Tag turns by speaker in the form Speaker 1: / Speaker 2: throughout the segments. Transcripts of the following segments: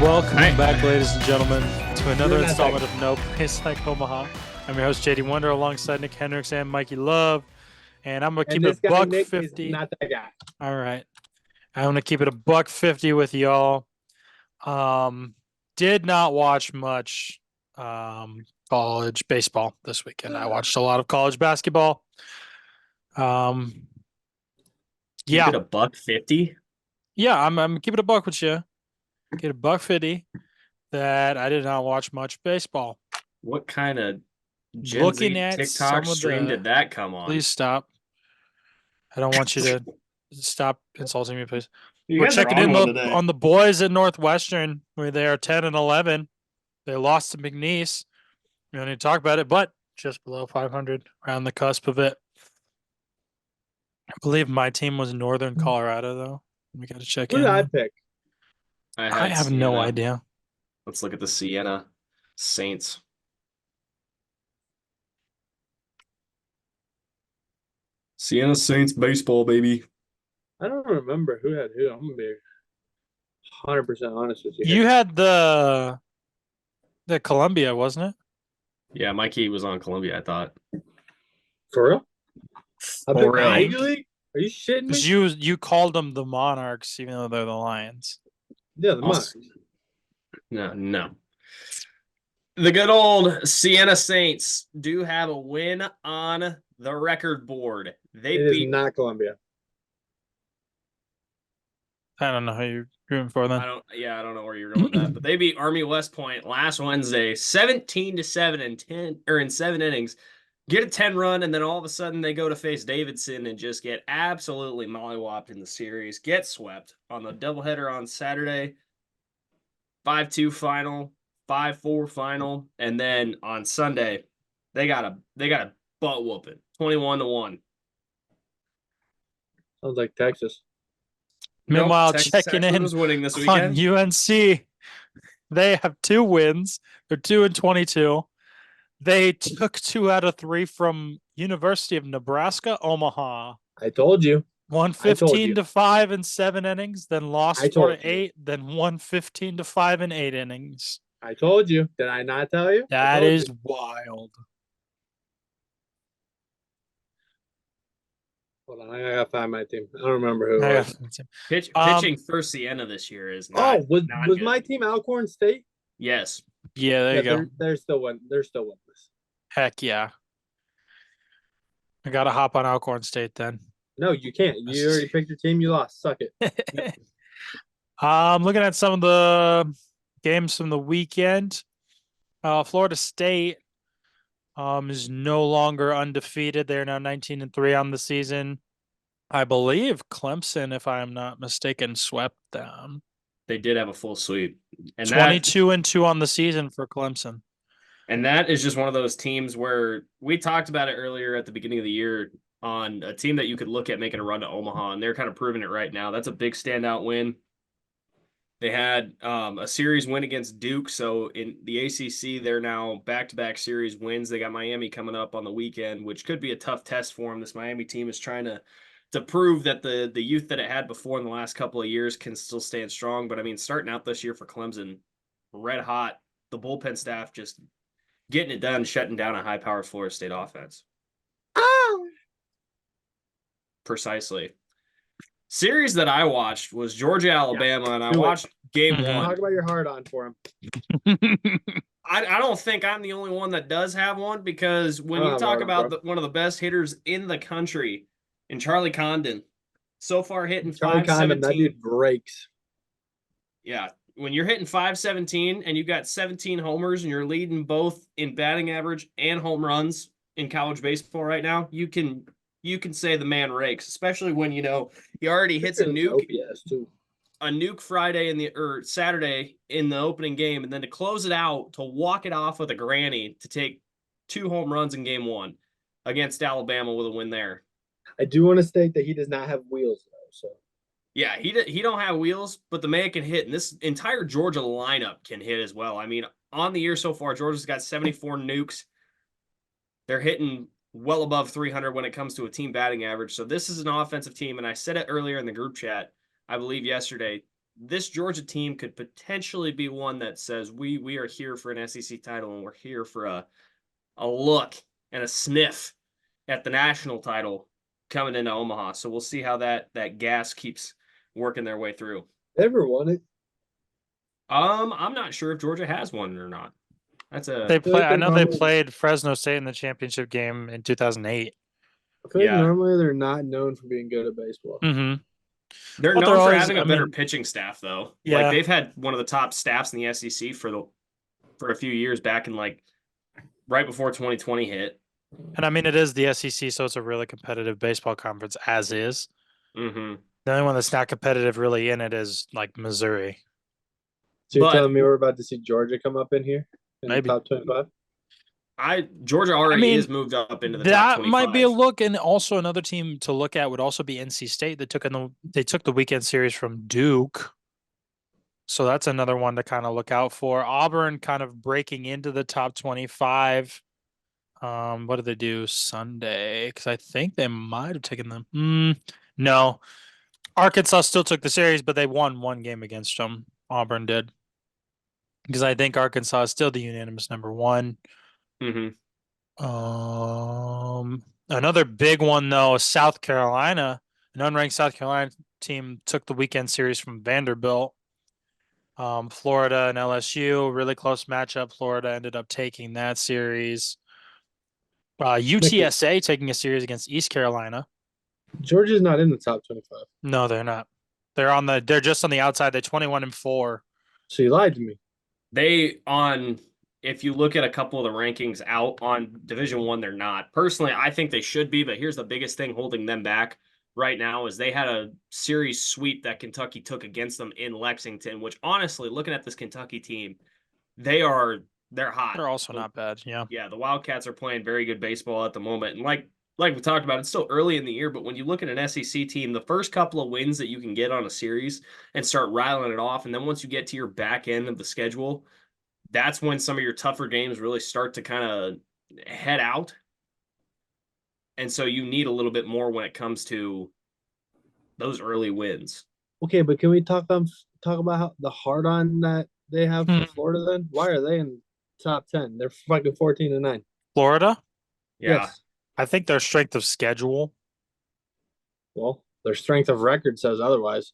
Speaker 1: Welcome back, ladies and gentlemen, to another installment of No Place Like Homaha. I'm your host, JD Wonder, alongside Nick Hendricks and Mikey Love. And I'm going to keep it buck
Speaker 2: Nick
Speaker 1: 50.
Speaker 2: Is not that guy.
Speaker 1: All right. I'm going to keep it a buck 50 with y'all. Did not watch much college baseball this weekend. I watched a lot of college basketball.
Speaker 3: Yeah.
Speaker 2: Keep it a buck 50?
Speaker 1: Yeah, I'm keeping it a buck with you. Get a buck 50 that I did not watch much baseball.
Speaker 2: What kind of Gen
Speaker 1: Looking
Speaker 2: Z
Speaker 1: at
Speaker 2: TikTok
Speaker 1: some of
Speaker 2: stream
Speaker 1: the-
Speaker 2: did that come on?
Speaker 1: Please stop. I don't want you to stop insulting me, please.
Speaker 3: You
Speaker 1: We're
Speaker 3: guys are
Speaker 1: checking
Speaker 3: on
Speaker 1: in
Speaker 3: one today.
Speaker 1: on the boys at Northwestern, where they are 10 and 11. They lost to McNeese. We don't need to talk about it, but just below 500, around the cusp of it. I believe my team was Northern Colorado, though. We got to check
Speaker 2: Who
Speaker 1: in.
Speaker 2: did I pick?
Speaker 1: I have no idea.
Speaker 2: Let's look at the Siena Saints. Siena Saints baseball, baby. I don't remember who had who. I'm going to be 100% honest with you.
Speaker 1: You had the Columbia, wasn't it?
Speaker 2: Yeah, Mikey was on Columbia, I thought. For real? I picked
Speaker 1: For real.
Speaker 2: Ivy League? Are you shitting me?
Speaker 1: Because you called them the Monarchs, even though they're the Lions.
Speaker 2: Yeah, the Monarchs. No. The good old Siena Saints do have a win on the record board. They beat
Speaker 3: not Columbia.
Speaker 1: I don't know how you're rooting for them.
Speaker 2: I don't know where you're going with that, but they beat Army West Point last Wednesday, 17-7 in 7 innings. Get a 10-run, and then all of a sudden they go to face Davidson and just get absolutely mollywopped in the series. Get swept on the doubleheader on Saturday. 5-2 final, 5-4 final, and then on Sunday they got a butt whooping, 21-1.
Speaker 3: Sounds like Texas.
Speaker 1: Meanwhile,
Speaker 2: Texas
Speaker 1: checking
Speaker 2: actually
Speaker 1: in
Speaker 2: was winning this
Speaker 1: on
Speaker 2: weekend.
Speaker 1: UNC, they have 2 wins. They're 2-22. They took 2 out of 3 from University of Nebraska, Omaha.
Speaker 3: I told you.
Speaker 1: Won 15-5 in 7 innings, then lost 4-8, then won 15-5 in 8 innings.
Speaker 3: I told you. Did I not tell you?
Speaker 1: That is wild.
Speaker 3: Hold on, I gotta find my team. I don't remember who it was.
Speaker 2: Pitching for Siena this year is not.
Speaker 3: Was
Speaker 2: good.
Speaker 3: my team Alcorn State?
Speaker 2: Yes.
Speaker 1: Yeah, there you go.
Speaker 3: They're still winless.
Speaker 1: Heck yeah. I gotta hop on Alcorn State then.
Speaker 3: No, you can't. You already picked your team. You lost. Suck it.
Speaker 1: I'm looking at some of the games from the weekend. Florida State is no longer undefeated. They're now 19-3 on the season. I believe Clemson, if I'm not mistaken, swept them.
Speaker 2: They did have a full sweep. And
Speaker 1: 22-2 on the season for Clemson.
Speaker 2: And that is just one of those teams where we talked about it earlier at the beginning of the year on a team that you could look at making a run to Omaha, and they're kind of proving it right now. That's a big standout win. They had a series win against Duke, so in the ACC, they're now back-to-back series wins. They got Miami coming up on the weekend, which could be a tough test for them. This Miami team is trying to prove that the youth that it had before in the last couple of years can still stand strong. But, I mean, starting out this year for Clemson, red hot, the bullpen staff just getting it done, shutting down a high-powered Florida State offense.
Speaker 3: Oh.
Speaker 2: Precisely. Series that I watched was Georgia-Alabama, and I watched game 1.
Speaker 3: Talk about your hard on for him.
Speaker 2: I don't think I'm the only one that does have one, because when you talk about one of the best hitters in the country, in Charlie Condon, so far hitting 517.
Speaker 3: That dude breaks.
Speaker 2: Yeah. When you're hitting 517 and you've got 17 homers and you're leading both in batting average and home runs in college baseball right now, you can say the man rakes, especially when, he already hits a nuke. A nuke Friday or Saturday in the opening game, and then to close it out, to walk it off with a granny to take 2 home runs in game 1 against Alabama with a win there.
Speaker 3: I do want to state that he does not have wheels, though. So
Speaker 2: yeah, he don't have wheels, but the man can hit, and this entire Georgia lineup can hit as well. I mean, on the year so far, Georgia's got 74 nukes. They're hitting well above 300 when it comes to a team batting average. So this is an offensive team, and I said it earlier in the group chat, I believe yesterday, this Georgia team could potentially be one that says we are here for an SEC title and we're here for a look and a sniff at the national title coming into Omaha. So we'll see how that gas keeps working their way through.
Speaker 3: Ever won it?
Speaker 2: I'm not sure if Georgia has one or not. That's a
Speaker 1: They
Speaker 3: feel like
Speaker 1: play. I
Speaker 3: they're
Speaker 1: know they
Speaker 3: normally-
Speaker 1: played Fresno State in the championship game in 2008.
Speaker 3: I feel like
Speaker 2: Yeah.
Speaker 3: normally they're not known for being good at baseball.
Speaker 1: Mm-hmm.
Speaker 2: they're
Speaker 1: But
Speaker 2: known
Speaker 1: they're
Speaker 2: for
Speaker 1: always-
Speaker 2: having a
Speaker 1: I
Speaker 2: better
Speaker 1: mean-
Speaker 2: pitching staff though.
Speaker 1: Yeah.
Speaker 2: Like they've had one of the top staffs in the SEC for a few years back in like right before 2020 hit.
Speaker 1: And I mean, it is the SEC, so it's a really competitive baseball conference, as is.
Speaker 2: Mm-hmm.
Speaker 1: The only one that's not competitive really in it is like Missouri.
Speaker 3: So you're
Speaker 2: But-
Speaker 3: telling me we're about to see Georgia come up in here in
Speaker 1: Maybe.
Speaker 3: the top 25?
Speaker 2: Georgia already
Speaker 1: mean,
Speaker 2: is moved up into the top
Speaker 1: That
Speaker 2: 25.
Speaker 1: might be a look, and also another team to look at would also be NC State. They took the weekend series from Duke, so that's another one to kind of look out for. Auburn kind of breaking into the top 25. What did they do Sunday? Because I think they might have taken them. No, Arkansas still took the series, but they won one game against them. Auburn did, because I think Arkansas is still the unanimous number one.
Speaker 2: Mm-hmm.
Speaker 1: Another big one though, South Carolina, an unranked South Carolina team took the weekend series from Vanderbilt. Florida and LSU, really close matchup. Florida ended up taking that series. UTSA taking a series against East Carolina.
Speaker 3: Georgia's not in the top 25.
Speaker 1: No, they're not. They're just on the outside. They're 21-4.
Speaker 3: So you lied to me.
Speaker 2: If you look at a couple of the rankings out on Division One, they're not. Personally, I think they should be, but here's the biggest thing holding them back right now is they had a series sweep that Kentucky took against them in Lexington, which honestly, looking at this Kentucky team, they're hot.
Speaker 1: They're also not bad. Yeah.
Speaker 2: Yeah, the Wildcats are playing very good baseball at the moment. And like we talked about, it's still early in the year, but when you look at an SEC team, the first couple of wins that you can get on a series and start riling it off, and then once you get to your back end of the schedule, that's when some of your tougher games really start to kind of head out. And so you need a little bit more when it comes to those early wins.
Speaker 3: Okay, but can we talk about how the hard on that they have for Florida then? Why are they in top 10? They're fucking 14-9.
Speaker 1: Florida,
Speaker 2: Yeah.
Speaker 3: Yes.
Speaker 1: I think their strength of schedule.
Speaker 3: Well, their strength of record says otherwise.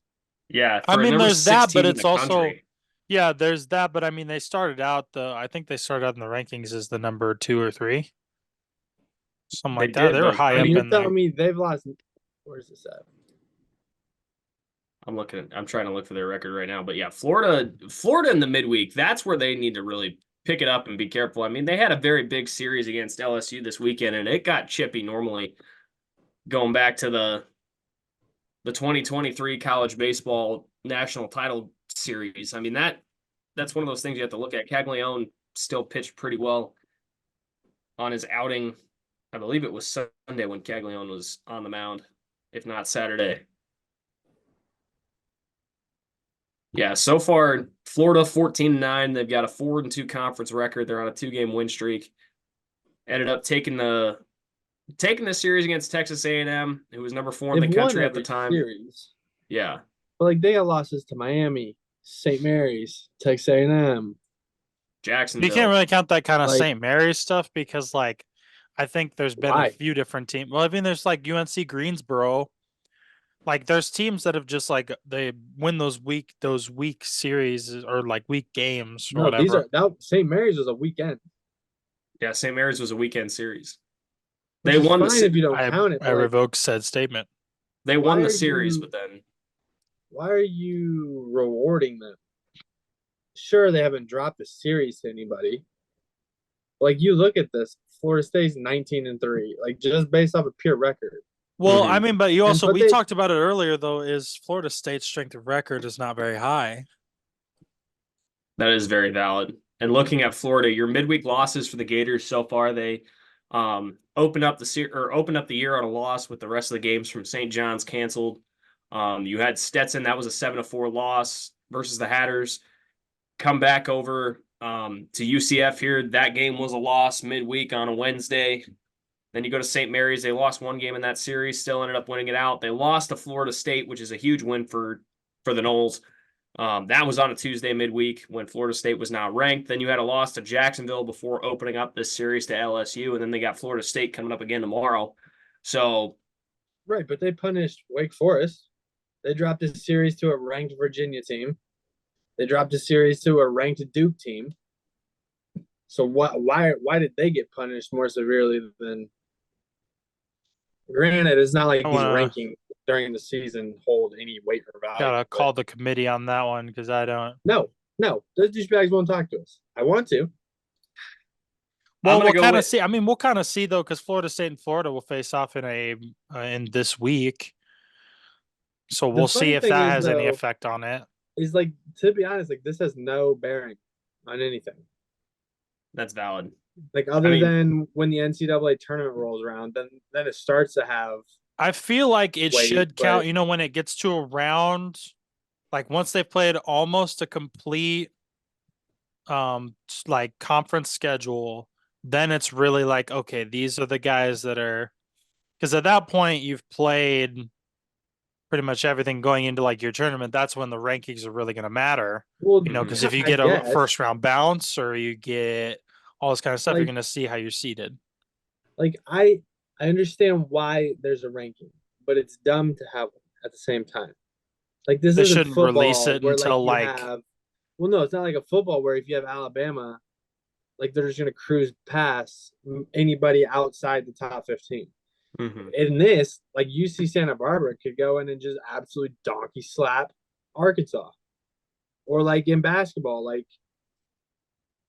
Speaker 2: Yeah.
Speaker 1: I
Speaker 2: for
Speaker 1: mean,
Speaker 2: number
Speaker 1: there's that,
Speaker 2: 16
Speaker 1: but
Speaker 2: in
Speaker 1: it's
Speaker 2: the
Speaker 1: also
Speaker 2: country.
Speaker 1: yeah, there's that, but I mean, they started out I think they started out in the rankings as the number 2 or 3, something
Speaker 2: They
Speaker 1: like that.
Speaker 2: did,
Speaker 1: They were
Speaker 2: but,
Speaker 1: high
Speaker 2: I
Speaker 1: up
Speaker 2: mean,
Speaker 3: You're
Speaker 1: in there.
Speaker 3: telling me they've lost. Where's this at?
Speaker 2: I'm trying to look for their record right now, but yeah, Florida in the midweek, that's where they need to really pick it up and be careful. I mean, they had a very big series against LSU this weekend, and it got chippy normally going back to the 2023 college baseball national title series. I mean, that's one of those things you have to look at. Caglione still pitched pretty well on his outing. I believe it was Sunday when Caglione was on the mound, if not Saturday. Yeah, so far Florida 14-9. They've got a 4-2 conference record. They're on a 2-game win streak. Ended up taking the series against Texas A&M, who was number 4 in
Speaker 3: They've
Speaker 2: the country
Speaker 3: won
Speaker 2: at the
Speaker 3: every
Speaker 2: time.
Speaker 3: Series.
Speaker 2: Yeah,
Speaker 3: But like they got losses to Miami, St. Mary's, Texas A&M.
Speaker 2: Jacksonville.
Speaker 1: You can't really count that kind of
Speaker 3: Like-
Speaker 1: St. Mary's stuff because, like, I think there's been
Speaker 3: Why?
Speaker 1: a few different teams. Well, I mean, there's like UNC Greensboro. Like, there's teams that have just like they win those week series or like week games or
Speaker 3: No,
Speaker 1: whatever.
Speaker 3: St. Mary's was a weekend.
Speaker 2: Yeah, St. Mary's was a weekend series.
Speaker 3: Which
Speaker 2: They
Speaker 3: is
Speaker 2: won the
Speaker 3: fine if you don't
Speaker 1: I
Speaker 3: count it.
Speaker 1: I
Speaker 3: but, like,
Speaker 1: revoke said statement.
Speaker 2: they won
Speaker 3: why
Speaker 2: the
Speaker 3: are
Speaker 2: series,
Speaker 3: you-
Speaker 2: but then
Speaker 3: why are you rewarding them? Sure, they haven't dropped a series to anybody. Like you look at this, Florida State's 19-3, like just based off a pure record.
Speaker 1: Well, I
Speaker 2: Mhm.
Speaker 1: mean, but you also
Speaker 3: but
Speaker 1: we
Speaker 3: they-
Speaker 1: talked about it earlier though. Is Florida State's strength of record is not very high.
Speaker 2: that is very valid. And looking at Florida, your midweek losses for the Gators so far, they opened up the year on a loss with the rest of the games from St. John's canceled. You had Stetson, that was a 7-4 loss versus the Hatters. Come back over to UCF here. That game was a loss midweek on a Wednesday. Then you go to St. Mary's. They lost one game in that series, still ended up winning it out. They lost to Florida State, which is a huge win for the Noles. That was on a Tuesday midweek when Florida State was not ranked. Then you had a loss to Jacksonville before opening up this series to LSU, and then they got Florida State coming up again tomorrow. So,
Speaker 3: Right, but they punished Wake Forest. They dropped a series to a ranked Virginia team. They dropped a series to a ranked Duke team. So why did they get punished more severely than? Granted, it's not like
Speaker 1: I
Speaker 3: these
Speaker 1: wanna
Speaker 3: rankings during the season hold any weight or value.
Speaker 1: gotta
Speaker 3: but
Speaker 1: call the committee on that one because I don't.
Speaker 3: no, those douchebags won't talk to us. I want to.
Speaker 1: Well,
Speaker 2: gonna
Speaker 1: we'll
Speaker 2: go
Speaker 1: kind of
Speaker 2: with-
Speaker 1: see. I mean, we'll kind of see though, because Florida State and Florida will face off in this week, so we'll see
Speaker 3: funny
Speaker 1: if
Speaker 3: thing
Speaker 1: that
Speaker 3: is,
Speaker 1: has any
Speaker 3: though,
Speaker 1: effect on it.
Speaker 3: Is like, to be honest, like this has no bearing on anything.
Speaker 2: that's valid.
Speaker 3: Like other
Speaker 2: mean-
Speaker 3: than when the NCAA tournament rolls around, then it starts to have.
Speaker 1: I feel like it
Speaker 3: Wait,
Speaker 1: should count.
Speaker 3: but-
Speaker 1: You know, when it gets to a round, like once they've played almost a complete, like conference schedule, then it's really like, okay, these are the guys that are, because at that point you've played pretty much everything going into like your tournament. That's when the rankings are really going to matter.
Speaker 3: Well,
Speaker 1: You know, because if you
Speaker 3: I
Speaker 1: get a
Speaker 3: guess,
Speaker 1: first round bounce or you get all this kind of stuff, you're
Speaker 3: Like-
Speaker 1: going to see how you're seated.
Speaker 3: like I understand why there's a ranking, but it's dumb to have one at the same time. Like this
Speaker 1: They
Speaker 3: isn't
Speaker 1: shouldn't release
Speaker 3: football
Speaker 1: it
Speaker 3: where
Speaker 1: until,
Speaker 3: you
Speaker 1: like-
Speaker 3: have. Well, no, it's not like a football where if you have Alabama, like they're just gonna cruise past anybody outside the top 15.
Speaker 2: Mhm.
Speaker 3: In this, like UC Santa Barbara could go in and just absolutely donkey slap Arkansas, or like in basketball, like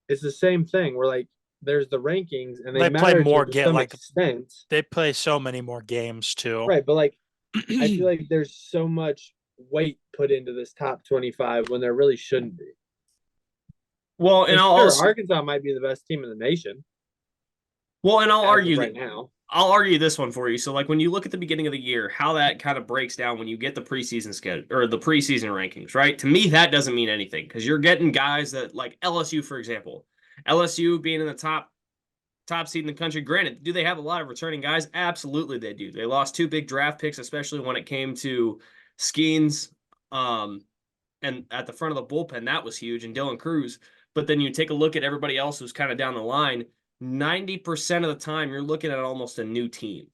Speaker 3: it's the same thing. Where like there's the rankings and
Speaker 1: They play
Speaker 3: matter
Speaker 1: more
Speaker 3: to some
Speaker 1: like-
Speaker 3: extent,
Speaker 1: They play so many more games too.
Speaker 3: right? But like I feel like there's so much weight put into this top 25 when there really shouldn't be.
Speaker 2: Well, and
Speaker 3: Like,
Speaker 2: I'll
Speaker 3: sure,
Speaker 2: also
Speaker 3: Arkansas might be the best team in the nation
Speaker 2: well, and I'll
Speaker 3: as of
Speaker 2: argue
Speaker 3: right now.
Speaker 2: I'll argue this one for you. So, like when you look at the beginning of the year, how that kind of breaks down when you get the preseason schedule or the preseason rankings, right? To me, that doesn't mean anything because you're getting guys that, like LSU, for example, LSU being in the top seed in the country. Granted, do they have a lot of returning guys? Absolutely, they do. They lost 2 big draft picks, especially when it came to Skeens, and at the front of the bullpen, that was huge, and Dylan Cruz. But then you take a look at everybody else who's kind of down the line. 90% of the time, you're looking at almost a new team.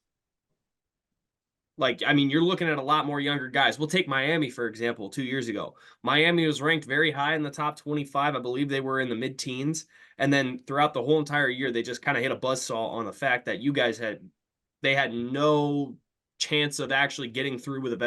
Speaker 2: Like, I mean, you're looking at a lot more younger guys. We'll take Miami, for example, 2 years ago. Miami was ranked very high in the top 25. I believe they were in the mid-teens. And then throughout the whole entire year, they just kind of hit a buzzsaw on the fact that they had no chance of actually getting through with a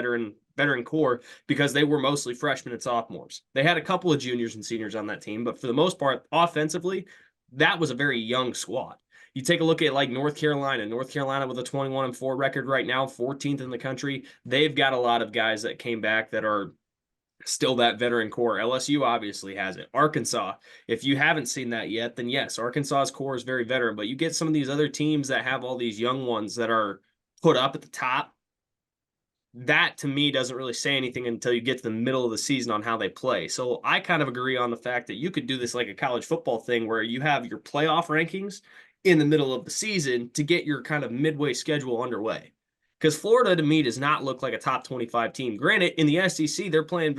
Speaker 2: veteran core because they were mostly freshmen and sophomores. They had a couple of juniors and seniors on that team, but for the most part, offensively, that was a very young squad. You take a look at like North Carolina with a 21-4 record right now, 14th in the country. They've got a lot of guys that came back that are still that veteran core. LSU obviously has it. Arkansas, if you haven't seen that yet, then yes, Arkansas's core is very veteran, but you get some of these other teams that have all these young ones that are put up at the top. That to me doesn't really say anything until you get to the middle of the season on how they play. So I kind of agree on the fact that you could do this like a college football thing where you have your playoff rankings in the middle of the season to get your kind of midway schedule underway. Because Florida to me does not look like a top 25 team. Granted, in the SEC, they're playing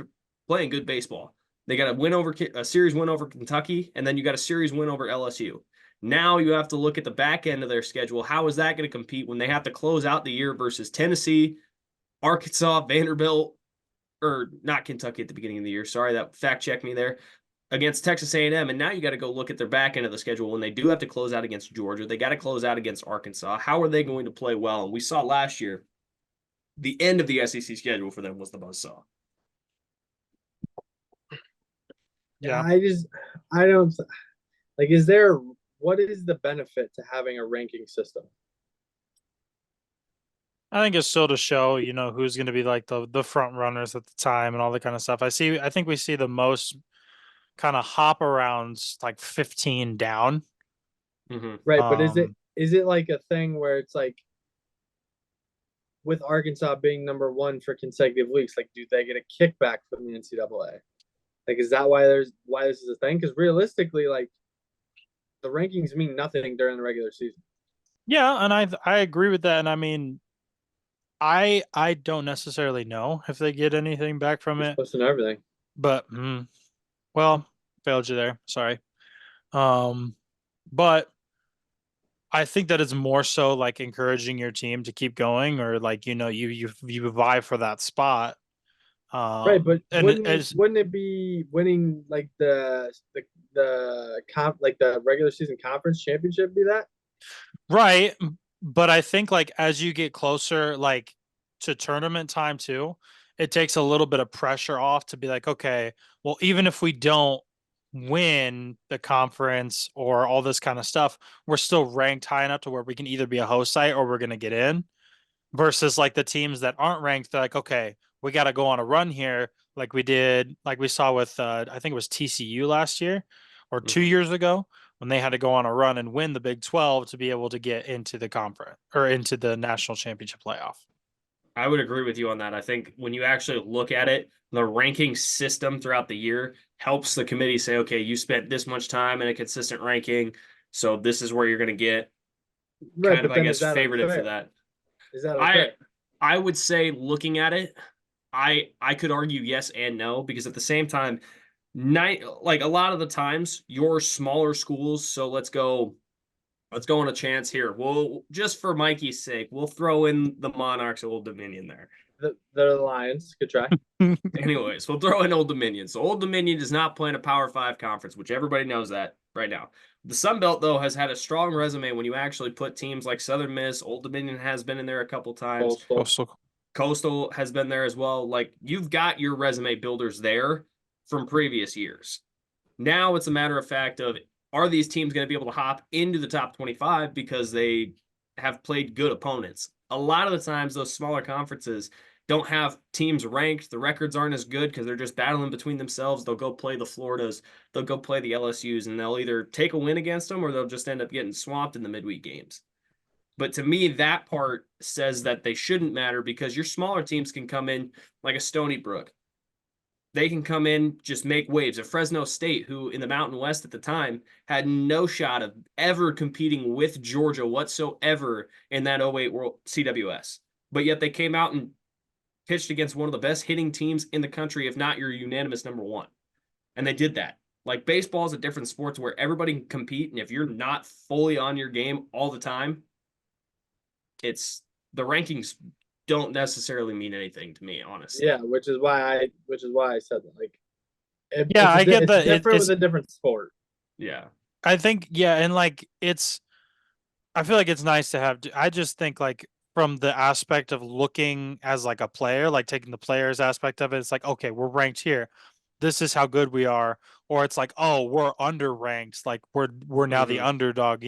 Speaker 2: good baseball. They got a series win over Kentucky, and then you got a series win over LSU. Now you have to look at the back end of their schedule. How is that going to compete when they have to close out the year versus Tennessee, Arkansas, Vanderbilt, or not Kentucky at the beginning of the year. Sorry, that fact checked me there. Against Texas A&M, and now you got to go look at their back end of the schedule when they do have to close out against Georgia. They got to close out against Arkansas. How are they going to play well? And we saw last year, the end of the SEC schedule for them was the buzzsaw.
Speaker 1: Yeah.
Speaker 3: I don't like. What is the benefit to having a ranking system?
Speaker 1: I think it's still to show, you know, who's going to be like the front runners at the time and all that kind of stuff. I think we see the most kind of hop arounds like 15 down.
Speaker 2: Mm-hmm.
Speaker 3: Right, but is it like a thing where it's like with Arkansas being number 1 for consecutive weeks, like do they get a kickback from the NCAA? Like, is that why this is a thing? Because realistically, like the rankings mean nothing during the regular season.
Speaker 1: Yeah, and I agree with that. And I mean, I don't necessarily know if they get anything back from
Speaker 3: You're
Speaker 1: it.
Speaker 3: supposed to know everything.
Speaker 1: but well, failed you there. Sorry. But I think that it's more so like encouraging your team to keep going, or like you vie for that spot.
Speaker 3: Right, but
Speaker 1: And as
Speaker 3: wouldn't it be winning like the comp like the regular season conference championship be that?
Speaker 1: right, but I think like as you get closer, like to tournament time too, it takes a little bit of pressure off to be like, okay, well, even if we don't win the conference or all this kind of stuff, we're still ranked high enough to where we can either be a host site or we're going to get in. Versus like the teams that aren't ranked, they're like, okay, we got to go on a run here, like we did, like we saw with I think it was TCU last year or two
Speaker 2: Mhm.
Speaker 1: years ago when they had to go on a run and win the Big 12 to be able to get into the conference or into the national championship playoff.
Speaker 2: I would agree with you on that. I think when you actually look at it, the ranking system throughout the year helps the committee say, okay, you spent this much time in a consistent ranking, so this is where you're going to get
Speaker 3: Right,
Speaker 2: kind of,
Speaker 3: but
Speaker 2: I
Speaker 3: then is
Speaker 2: guess,
Speaker 3: that
Speaker 2: favorited for
Speaker 3: unfair?
Speaker 2: that.
Speaker 3: Is that
Speaker 2: I
Speaker 3: unfair?
Speaker 2: I would say looking at it, I could argue yes and no because at the same time, night like a lot of the times your smaller schools, so let's go on a chance here. We'll just for Mikey's sake, we'll throw in the Monarchs of Old Dominion there.
Speaker 3: They're the Lions. Good try.
Speaker 2: Anyways, we'll throw in Old Dominion. So Old Dominion does not play in a Power Five conference, which everybody knows that right now. The Sun Belt, though, has had a strong resume when you actually put teams like Southern Miss. Old Dominion has been in there a couple times.
Speaker 3: Coastal.
Speaker 2: Coastal has been there as well. Like you've got your resume builders there from previous years. Now it's a matter of fact of are these teams going to be able to hop into the top 25 because they have played good opponents? A lot of the times, those smaller conferences don't have teams ranked. The records aren't as good because they're just battling between themselves. They'll go play the Floridas, they'll go play the LSUs, and they'll either take a win against them or they'll just end up getting swamped in the midweek games. But to me, that part says that they shouldn't matter because your smaller teams can come in like a Stony Brook. They can come in, just make waves. A Fresno State, who in the Mountain West at the time had no shot of ever competing with Georgia whatsoever in that '08 World CWS. But yet they came out and pitched against one of the best hitting teams in the country, if not your unanimous number one. And they did that. Like baseball is a different sport where everybody can compete. And if you're not fully on your game all the time, it's the rankings don't necessarily mean anything to me, honestly.
Speaker 3: Yeah, which is why I said that. Like
Speaker 1: Yeah, I get
Speaker 3: it's
Speaker 1: that.
Speaker 3: different
Speaker 1: It's
Speaker 3: with a different sport.
Speaker 2: Yeah.
Speaker 1: I think yeah, and like it's I feel like it's nice to have. I just think like from the aspect of looking as like a player, like taking the player's aspect of it, it's like okay, we're ranked here. This is how good we are. Or it's like, oh, we're underranked, like we're now the
Speaker 2: Mm-hmm.
Speaker 1: underdog,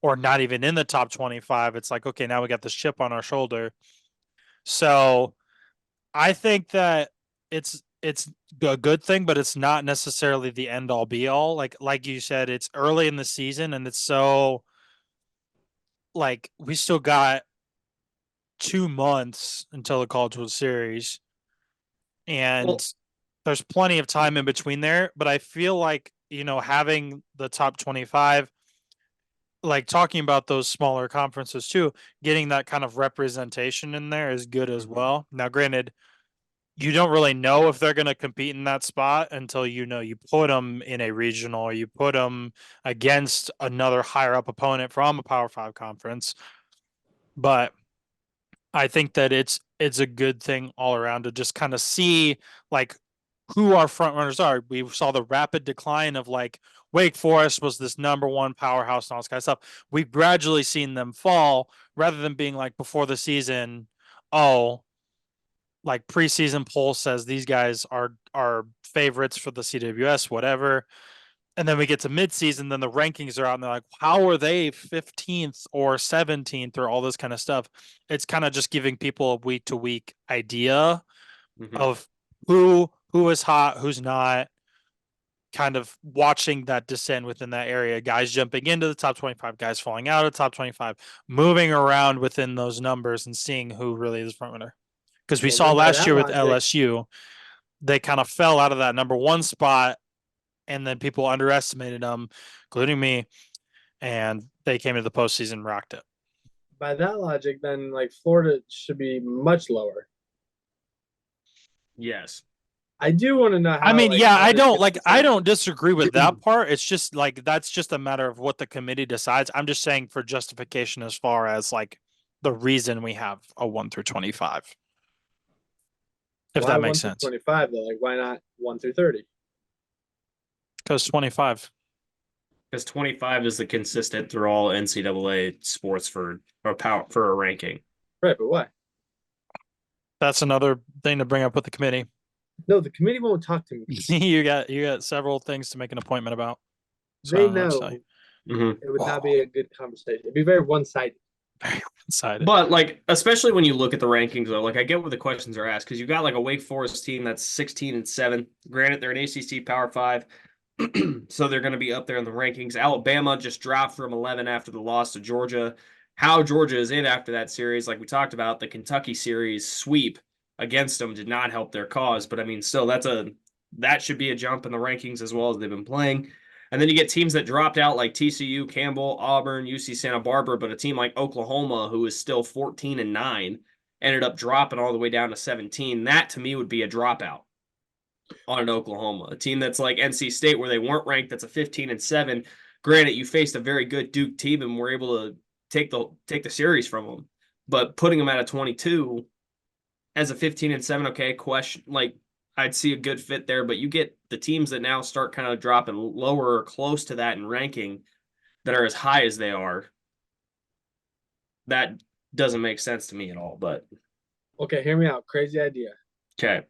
Speaker 1: or not even in the top 25. It's like, okay, now we got this chip on our shoulder. So I think that it's a good thing, but it's not necessarily the end all be all. Like you said, it's early in the season and it's so like we still got 2 months until the College World Series, and
Speaker 2: Well,
Speaker 1: there's plenty of time in between there. But I feel like having the top 25, like talking about those smaller conferences too, getting that kind of representation in there is good as
Speaker 2: mhm.
Speaker 1: well. Now, granted, you don't really know if they're going to compete in that spot until you put them in a regional or you put them against another higher up opponent from a Power Five conference. But I think that it's a good thing all around to just kind of see like who our front runners are. We saw the rapid decline of like Wake Forest was this number one powerhouse and all this kind of stuff. We've gradually seen them fall rather than being like before the season, oh, like preseason poll says these guys are favorites for the CWS, whatever. And then we get to midseason, then the rankings are out, and they're like, how are they 15th or 17th or all this kind of stuff? It's kind of just giving people a week to week idea
Speaker 2: Mm-hmm.
Speaker 1: of who is hot, who's not, kind of watching that descent within that area. Guys jumping into the top 25, guys falling out of the top 25, moving around within those numbers and seeing who really is front runner. Because we
Speaker 3: Well,
Speaker 1: saw
Speaker 3: then by
Speaker 1: last
Speaker 3: that
Speaker 1: year with
Speaker 3: logic,
Speaker 1: LSU, they kind of fell out of that number one spot, and then people underestimated them, including me, and they came to the postseason and rocked it.
Speaker 3: then like Florida should be much lower.
Speaker 2: Yes.
Speaker 3: I do want to know how.
Speaker 1: I mean,
Speaker 3: like,
Speaker 1: yeah,
Speaker 3: how
Speaker 1: I
Speaker 3: this
Speaker 1: don't
Speaker 3: gets
Speaker 1: I
Speaker 3: decided.
Speaker 1: don't disagree with that part. It's just like that's just a matter of what the committee decides. I'm just saying for justification as far as like the reason we have a 1 through 25. If
Speaker 3: Why
Speaker 1: that
Speaker 3: 1
Speaker 1: makes
Speaker 3: through
Speaker 1: sense.
Speaker 3: 25 though? Like, why not 1 through 30?
Speaker 1: Because 25.
Speaker 2: Because 25 is the consistent through all NCAA sports for a ranking.
Speaker 3: Right, but why?
Speaker 1: That's another thing to bring up with the committee.
Speaker 3: No, the committee won't talk to me.
Speaker 1: you got several things to make an appointment about. So
Speaker 3: They
Speaker 1: I don't know what to tell
Speaker 3: know
Speaker 1: you.
Speaker 3: it would not be a good conversation. It'd be very one-sided.
Speaker 1: Very one-sided.
Speaker 2: But like, especially when you look at the rankings, though, like I get what the questions are asked because you've got like a Wake Forest team that's 16-7. Granted, they're an ACC Power 5, so they're going to be up there in the rankings. Alabama just dropped from 11 after the loss to Georgia. How Georgia is in after that series, like we talked about, the Kentucky series sweep against them did not help their cause. But I mean, still, that should be a jump in the rankings as well as they've been playing. And then you get teams that dropped out like TCU, Campbell, Auburn, UC Santa Barbara, but a team like Oklahoma, who is still 14-9, ended up dropping all the way down to 17. That to me would be a dropout on an Oklahoma, a team that's like NC State where they weren't ranked. That's a 15-7. Granted, you faced a very good Duke team and were able to take the series from them, but putting them at a 22 as a 15-7, okay, question like I'd see a good fit there, but you get the teams that now start kind of dropping lower or close to that in ranking that are as high as they are. That doesn't make sense to me at all, but
Speaker 3: Okay, hear me out. Crazy idea.
Speaker 2: okay.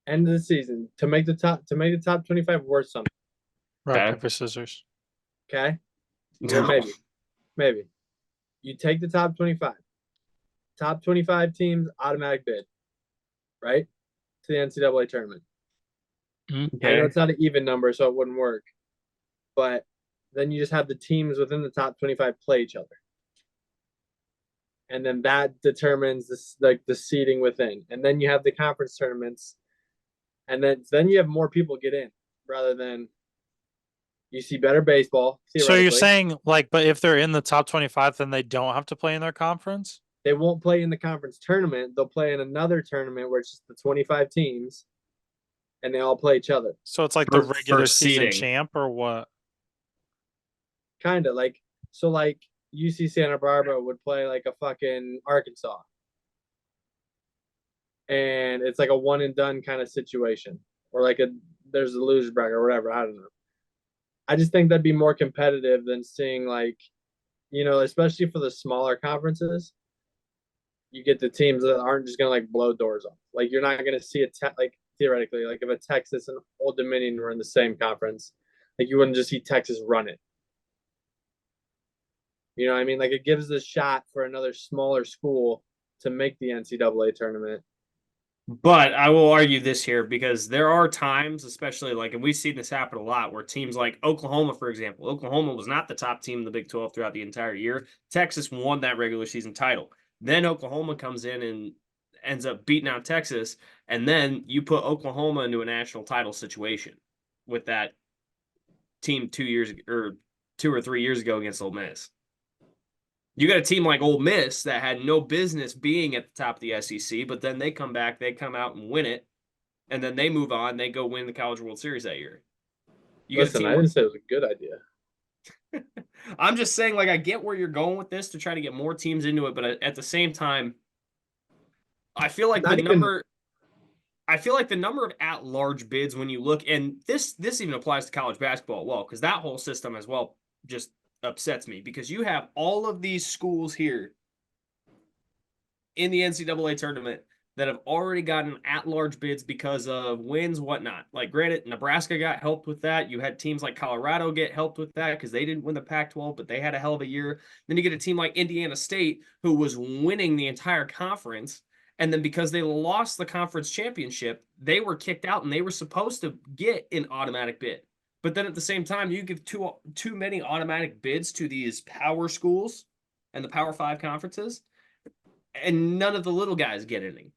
Speaker 3: End of the season to make the top 25 worth something.
Speaker 1: Rock,
Speaker 2: Okay.
Speaker 1: paper, scissors.
Speaker 3: Okay.
Speaker 2: No.
Speaker 3: Well, maybe. You take the top 25. Top 25 teams automatic bid, right? To the NCAA tournament.
Speaker 1: Mm-hmm.
Speaker 3: I know
Speaker 2: Okay.
Speaker 3: it's not an even number, so it wouldn't work. But then you just have the teams within the top 25 play each other. And then that determines the seeding within. And then you have the conference tournaments. And then you have more people get in rather than you see better baseball.
Speaker 1: So you're
Speaker 3: Theoretically.
Speaker 1: saying like, but if they're in the top 25, then they don't have to play in their conference?
Speaker 3: They won't play in the conference tournament. They'll play in another tournament where it's just the 25 teams and they all play each other.
Speaker 1: So it's like the
Speaker 2: For
Speaker 1: regular season
Speaker 2: seeding.
Speaker 1: champ or what?
Speaker 3: Kind of like, so like UC Santa Barbara would play like a fucking Arkansas. And it's like a one and done kind of situation. Or like there's a loser's bracket or whatever. I don't know. I just think that'd be more competitive than seeing like, especially for the smaller conferences, you get the teams that aren't just gonna like blow doors off. Like you're not gonna see like theoretically, like if a Texas and Old Dominion were in the same conference, like you wouldn't just see Texas run it. You know what I mean? Like it gives a shot for another smaller school to make the NCAA tournament.
Speaker 2: But I will argue this here because there are times, especially like, and we've seen this happen a lot, where teams like Oklahoma, for example, Oklahoma was not the top team in the Big 12 throughout the entire year. Texas won that regular season title. Then Oklahoma comes in and ends up beating out Texas. And then you put Oklahoma into a national title situation with that team 2 or 3 years ago against Ole Miss. You got a team like Ole Miss that had no business being at the top of the SEC, but then they come back, they come out and win it, and then they move on, they go win the College World Series that year.
Speaker 3: Listen, I didn't say it was a good idea.
Speaker 2: I'm just saying, like, I get where you're going with this to try to get more teams into it, but at the same time, I feel like the number of at-large bids when you look, and this even applies to college basketball as well, because that whole system as well just upsets me because you have all of these schools here in the NCAA tournament that have already gotten at-large bids because of wins, whatnot. Like, granted, Nebraska got helped with that. You had teams like Colorado get helped with that because they didn't win the Pac-12, but they had a hell of a year. Then you get a team like Indiana State who was winning the entire conference, and then because they lost the conference championship, they were kicked out and they were supposed to get an automatic bid. But then at the same time, you give too many automatic bids to these power schools and the Power 5 conferences, and none of the little guys get any.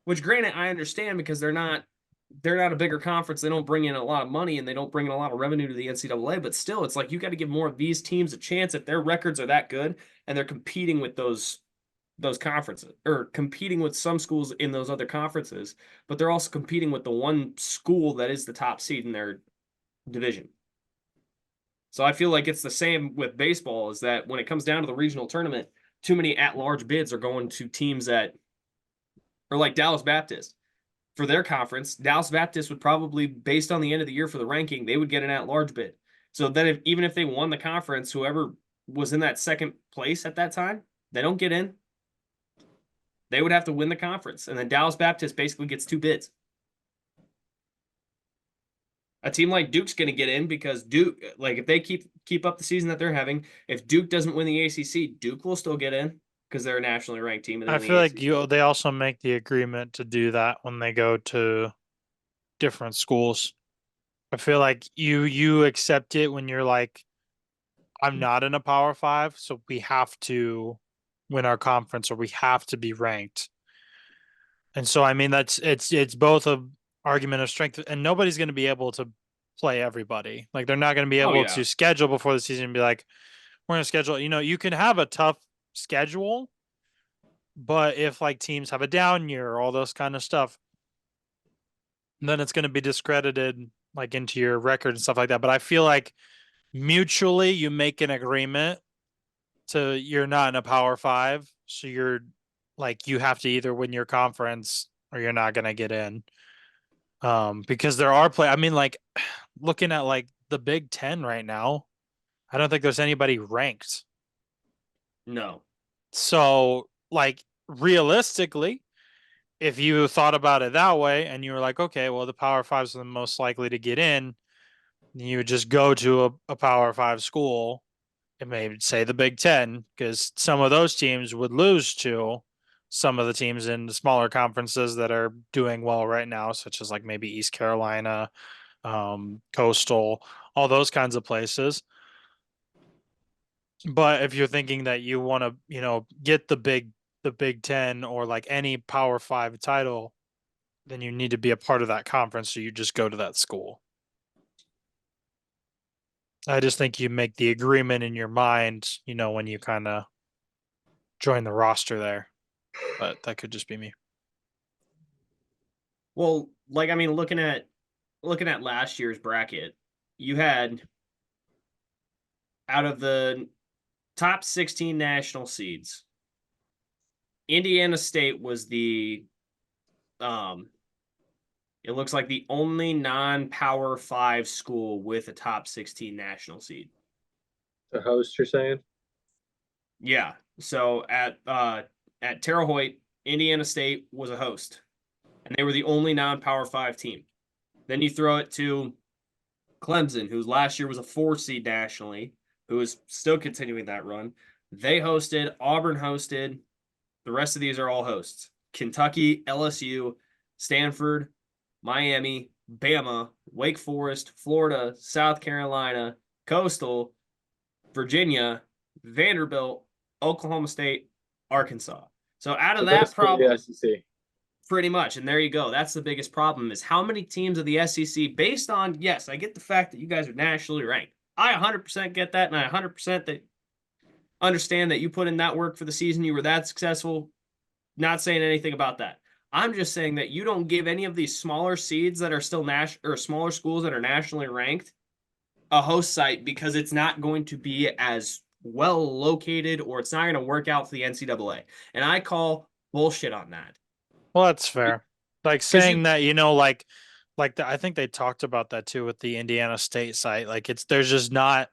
Speaker 2: Which, granted, I understand because they're not a bigger conference. They don't bring in a lot of money and they don't bring in a lot of revenue to the NCAA. But still, it's like you got to give more of these teams a chance if their records are that good and they're competing with those those conferences or competing with some schools in those other conferences, but they're also competing with the one school that is the top seed in their division. So I feel like it's the same with baseball, is that when it comes down to the regional tournament, too many at-large bids are going to teams that are like Dallas Baptist. For their conference, Dallas Baptist would probably, based on the end of the year for the ranking, they would get an at-large bid. So then even if they won the conference, whoever was in that second place at that time, they don't get in. They would have to win the conference. And then Dallas Baptist basically gets 2 bids. A team like Duke's going to get in because Duke, like if they keep up the season that they're having, if Duke doesn't win the ACC, Duke will still get in because they're a nationally ranked team. And
Speaker 1: I
Speaker 2: then
Speaker 1: feel
Speaker 2: the
Speaker 1: like
Speaker 2: ACC.
Speaker 1: they also make the agreement to do that when they go to different schools. I feel like you accept it when you're like, I'm not in a Power Five, so we have to win our conference or we have to be ranked. And so I mean it's both a argument of strength, and nobody's going to be able to play everybody. Like they're not going to be
Speaker 2: Oh
Speaker 1: able
Speaker 2: yeah.
Speaker 1: to schedule before the season and be like, we're going to schedule. You can have a tough schedule, but if like teams have a down year, all those kind of stuff, then it's going to be discredited like into your record and stuff like that. But I feel like mutually you make an agreement to you're not in a Power Five, so you're like you have to either win your conference or you're not going to get in. Because there are I mean, like looking at like the Big Ten right now, I don't think there's anybody ranked.
Speaker 2: No.
Speaker 1: So, like realistically, if you thought about it that way and you were like, okay, well, the Power Fives are the most likely to get in, you would just go to a Power Five school and maybe say the Big Ten, because some of those teams would lose to some of the teams in the smaller conferences that are doing well right now, such as like maybe East Carolina, Coastal, all those kinds of places. But if you're thinking that you want to, get the Big Ten or like any Power Five title, then you need to be a part of that conference. So you just go to that school. I just think you make the agreement in your mind, when you kind of join the roster there. But that could just be me.
Speaker 2: Well, like I mean, looking at last year's bracket, you had out of the top 16 national seeds, Indiana State was the it looks like the only non-Power 5 school with a top 16 national seed.
Speaker 3: The host, you're saying?
Speaker 2: Yeah. So at Terre Haute, Indiana State was a host, and they were the only non-Power 5 team. Then you throw it to Clemson, who last year was a 4 seed nationally, who is still continuing that run. They hosted, Auburn hosted. The rest of these are all hosts. Kentucky, LSU, Stanford, Miami, Bama, Wake Forest, Florida, South Carolina, Coastal, Virginia, Vanderbilt, Oklahoma State, Arkansas. So out of that problem,
Speaker 3: the SEC.
Speaker 2: pretty much, and there you go. That's the biggest problem, is how many teams of the SEC, based on, yes, I get the fact that you guys are nationally ranked. I 100% get that, and I 100% that understand that you put in that work for the season. You were that successful. Not saying anything about that. I'm just saying that you don't give any of these smaller seeds that are still or smaller schools that are nationally ranked a host site, because it's not going to be as well located, or it's not going to work out for the NCAA. And I call bullshit on that.
Speaker 1: Well, that's fair. Like
Speaker 2: Because
Speaker 1: saying that, I think they talked about that too with the Indiana State site. Like there's just not,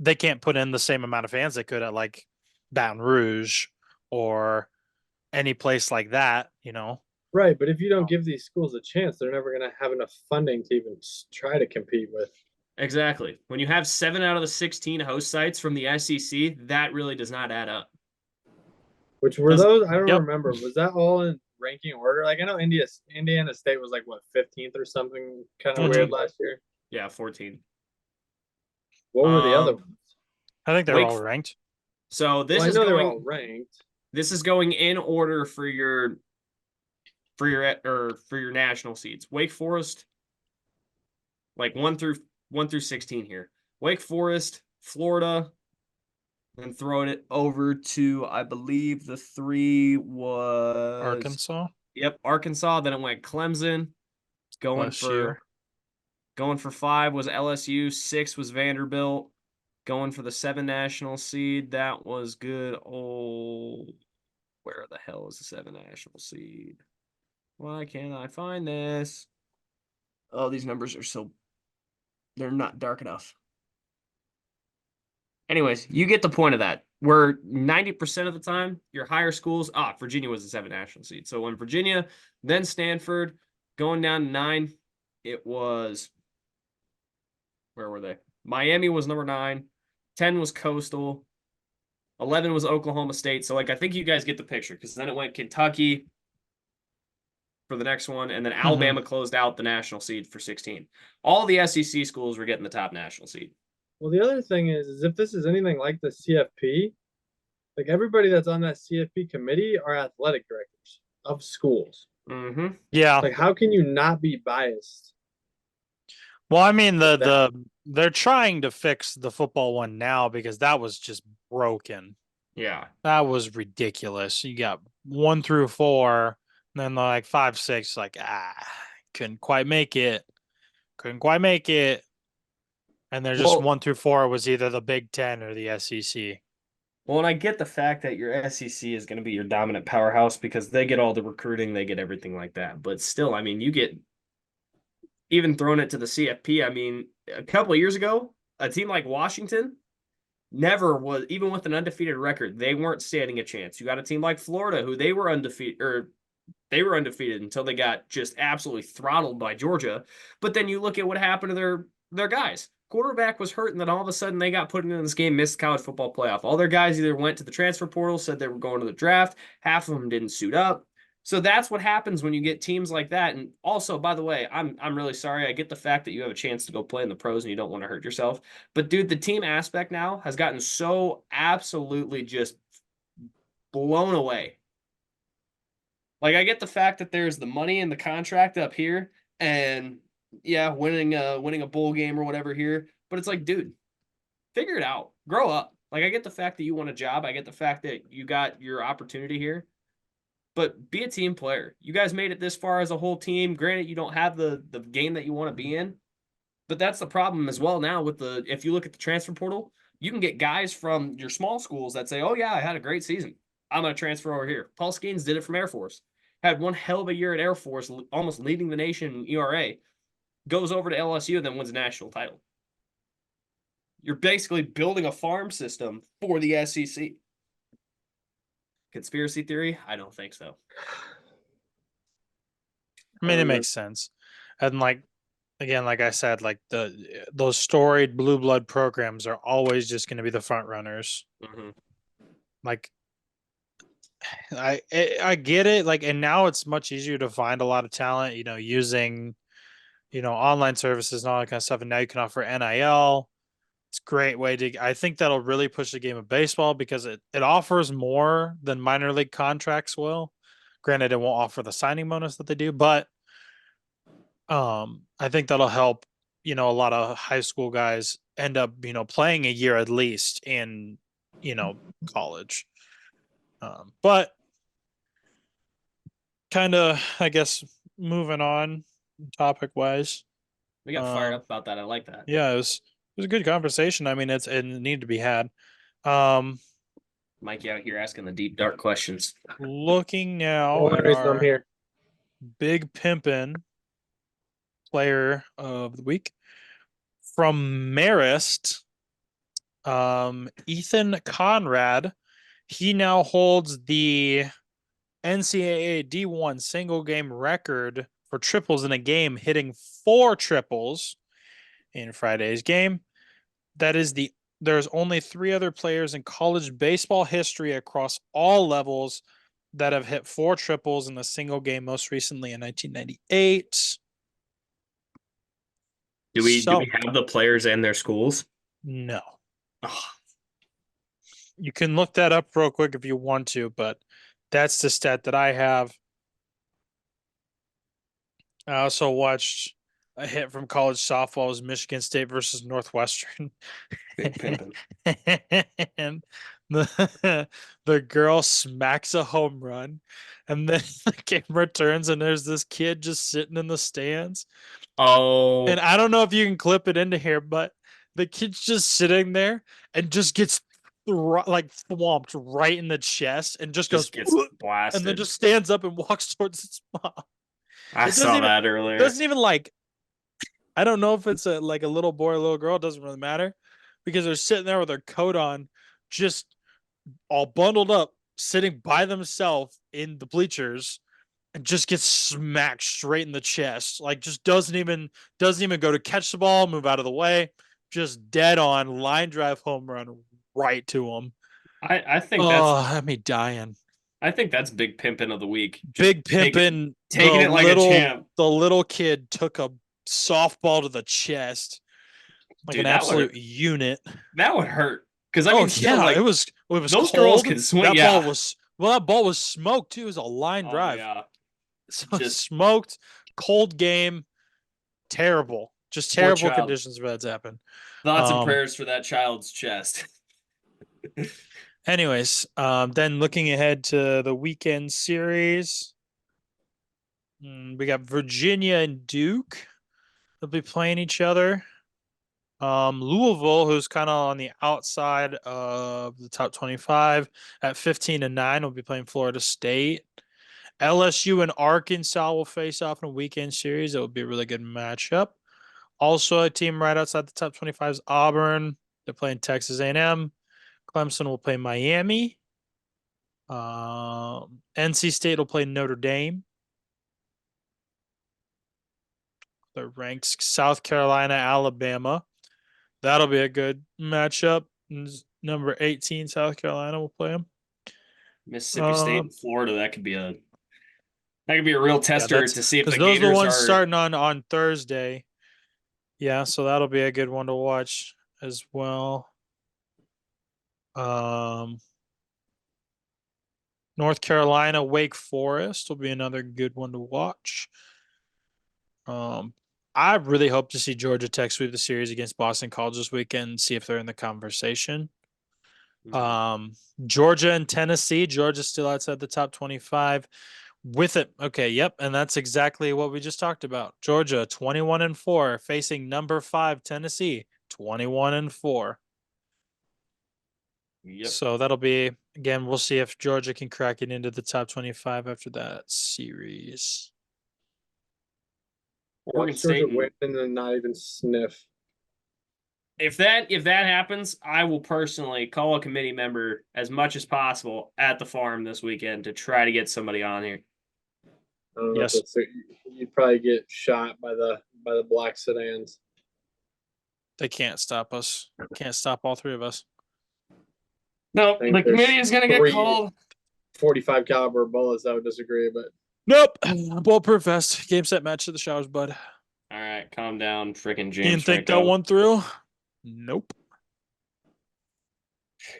Speaker 1: they can't put in the same amount of fans they could at like Baton Rouge or any place like that.
Speaker 3: Right, but if you don't give these schools a chance, they're never going to have enough funding to even try to compete with.
Speaker 2: Exactly. When you have 7 out of the 16 host sites from the SEC, that really does not add up.
Speaker 3: Which were those? I don't
Speaker 1: Yep.
Speaker 3: remember. Was that all in ranking order? Like I know Indiana State was like what 15th or something, kind of weird last year.
Speaker 2: Yeah, 14.
Speaker 3: What were the other ones?
Speaker 1: I think they're all ranked.
Speaker 2: So this
Speaker 3: Well, I
Speaker 2: is
Speaker 3: know they're
Speaker 2: going
Speaker 3: all ranked.
Speaker 2: This is going in order for your national seeds. Wake Forest, like 1 through 16 here. Wake Forest, Florida, And throwing it over to, I believe the 3 was
Speaker 1: Arkansas,
Speaker 2: Yep, Arkansas. Then it went Clemson. Going
Speaker 1: LSU.
Speaker 2: for 5 was LSU. 6 was Vanderbilt. Going for the 7 national seed. That was good old. Where the hell is the 7 national seed? Why can't I find this? Oh, these numbers are they're not dark enough. Anyways, you get the point of that. Where 90% of the time, your higher schools, Virginia was the 7 national seed. So when Virginia, then Stanford, going down to 9, it was, where were they? Miami was number 9, 10 was Coastal, 11 was Oklahoma State. So like I think you guys get the picture because then it went Kentucky for the next one, and then Alabama closed out the national seed for 16. All the SEC schools were getting the top national seed.
Speaker 3: Well, the other thing is if this is anything like the CFP, like everybody that's on that CFP committee are athletic directors of schools.
Speaker 2: Mm-hmm.
Speaker 1: Yeah.
Speaker 3: Like, how can you not be biased?
Speaker 1: Well, I mean
Speaker 3: with that?
Speaker 1: they're trying to fix the football one now because that was just broken.
Speaker 2: Yeah.
Speaker 1: That was ridiculous. You got 1 through 4, and then like 5, 6, like couldn't quite make it. Couldn't quite make it. And they're just
Speaker 2: Well,
Speaker 1: 1 through 4 was either the Big Ten or the SEC.
Speaker 2: Well, and I get the fact that your SEC is going to be your dominant powerhouse because they get all the recruiting, they get everything like that. But still, I mean, you get even throwing it to the CFP. I mean, a couple of years ago, a team like Washington never was, even with an undefeated record, they weren't standing a chance. You got a team like Florida, who they were undefeated until they got just absolutely throttled by Georgia. But then you look at what happened to their guys. Quarterback was hurt, and then all of a sudden they got put into this game, missed college football playoff. All their guys either went to the transfer portal, said they were going to the draft. Half of them didn't suit up. So that's what happens when you get teams like that. And also, by the way, I'm really sorry. I get the fact that you have a chance to go play in the pros and you don't want to hurt yourself. But dude, the team aspect now has gotten so absolutely just blown away. Like I get the fact that there's the money and the contract up here, and yeah, winning a bowl game or whatever here, but it's like, dude, figure it out, grow up. Like I get the fact that you want a job, I get the fact that you got your opportunity here, but be a team player. You guys made it this far as a whole team. Granted, you don't have the game that you want to be in, but that's the problem as well now with the if you look at the transfer portal, you can get guys from your small schools that say, "Oh yeah, I had a great season. I'm going to transfer over here." Paul Skeens did it from Air Force. Had one hell of a year at Air Force, almost leading the nation in ERA. Goes over to LSU and then wins a national title. You're basically building a farm system for the SEC. Conspiracy theory? I don't think so.
Speaker 1: I mean, it makes sense. And like again, like I said, like those storied blue blood programs are always just going to be the front runners.
Speaker 2: Mm-hmm.
Speaker 1: Like I get it. Like, and now it's much easier to find a lot of talent, using, online services and all that kind of stuff. And now you can offer NIL. It's a great way to, I think that'll really push the game of baseball because it offers more than minor league contracts will. Granted, it won't offer the signing bonus that they do, but I think that'll help, a lot of high school guys end up, playing a year at least in, college. But kind of, I guess, moving on topic wise.
Speaker 2: We got fired up about that. I like that.
Speaker 1: Yeah, it was a good conversation. I mean, it needed to be had. Um,
Speaker 2: Mikey out here asking the deep, dark questions.
Speaker 1: Looking now
Speaker 3: One
Speaker 1: at
Speaker 3: reason I'm
Speaker 1: our
Speaker 3: here.
Speaker 1: big pimpin' player of the week from Marist, Ethan Conrad. He now holds the NCAA D1 single game record for triples in a game, hitting 4 triples in Friday's game. There's only 3 other players in college baseball history across all levels that have hit 4 triples in a single game, most recently in 1998.
Speaker 2: Do we have the players and their schools?
Speaker 1: No.
Speaker 2: Oh.
Speaker 1: You can look that up real quick if you want to, but that's the stat that I have. I also watched a hit from college softball was Michigan State versus Northwestern.
Speaker 2: Big pimpin'.
Speaker 1: And the girl smacks a home run, and then the camera turns and there's this kid just sitting in the stands.
Speaker 2: Oh,
Speaker 1: And I don't know if you can clip it into here, but the kid's just sitting there and just gets like thwomped right in the chest and just goes
Speaker 2: just gets
Speaker 1: and then
Speaker 2: blasted.
Speaker 1: just stands up and walks towards its mom.
Speaker 2: I
Speaker 1: It doesn't
Speaker 2: saw
Speaker 1: even
Speaker 2: that earlier.
Speaker 1: doesn't even like I don't know if it's a like a little boy or a little girl, it doesn't really matter because they're sitting there with their coat on, just all bundled up, sitting by themselves in the bleachers and just gets smacked straight in the chest. Like just doesn't even go to catch the ball, move out of the way, just dead on line drive home run right to him.
Speaker 2: I think
Speaker 1: Oh, had me dying.
Speaker 2: that's big pimpin' of the week. Just
Speaker 1: Big pimpin',
Speaker 2: taking it like a champ.
Speaker 1: the little kid took a softball to the chest like
Speaker 2: Dude,
Speaker 1: an absolute unit.
Speaker 2: that would hurt. Because I
Speaker 1: Oh
Speaker 2: mean, still,
Speaker 1: yeah,
Speaker 2: like
Speaker 1: it was
Speaker 2: those girls
Speaker 1: cold.
Speaker 2: can swing.
Speaker 1: That
Speaker 2: Yeah.
Speaker 1: ball was that ball was smoked too. It was a line
Speaker 2: Oh
Speaker 1: drive.
Speaker 2: yeah.
Speaker 1: So
Speaker 2: Just-
Speaker 1: smoked, cold game, terrible. Just
Speaker 2: Poor
Speaker 1: terrible
Speaker 2: child.
Speaker 1: conditions for that to happen.
Speaker 2: Thoughts and prayers for that child's chest.
Speaker 1: Anyways, then looking ahead to the weekend series, we got Virginia and Duke. They'll be playing each other. Louisville, who's kind of on the outside of the top 25 at 15-9, will be playing Florida State. LSU and Arkansas will face off in a weekend series. It will be a really good matchup. Also, a team right outside the top 25 is Auburn. They're playing Texas A&M. Clemson will play Miami. NC State will play Notre Dame. The ranks South Carolina, Alabama. That'll be a good matchup. Number 18, South Carolina will play them.
Speaker 2: Mississippi State and Florida, that could be a real tester to see if the
Speaker 1: because those are the
Speaker 2: Gators
Speaker 1: ones
Speaker 2: are
Speaker 1: starting on Thursday. Yeah, so that'll be a good one to watch as well. North Carolina, Wake Forest will be another good one to watch. I really hope to see Georgia Tech sweep the series against Boston College this weekend and see if they're in the conversation. Georgia and Tennessee. Georgia's still outside the top 25 with it. Okay, yep, and that's exactly what we just talked about. Georgia 21-4 facing number 5 Tennessee 21-4.
Speaker 2: Yep.
Speaker 1: So that'll be again. We'll see if Georgia can crack it into the top 25 after that series.
Speaker 2: Oregon
Speaker 3: Watch Georgia
Speaker 2: State.
Speaker 3: win and then not even sniff.
Speaker 2: If that happens, I will personally call a committee member as much as possible at the farm this weekend to try to get somebody on here.
Speaker 3: I don't know
Speaker 1: Yes.
Speaker 3: if it's, you'd probably get shot by the black sedans.
Speaker 1: They can't stop us. Can't stop all three of us.
Speaker 2: No,
Speaker 3: I think
Speaker 2: the committee
Speaker 3: there's
Speaker 2: is going to get
Speaker 3: 3
Speaker 2: called.
Speaker 3: 45 caliber bullets. I would disagree, but
Speaker 1: Nope. Bulletproof vest. Game set match to the showers, bud.
Speaker 2: All right, calm down, freaking
Speaker 1: You
Speaker 2: James
Speaker 1: didn't think
Speaker 2: Franco.
Speaker 1: that one through? Nope.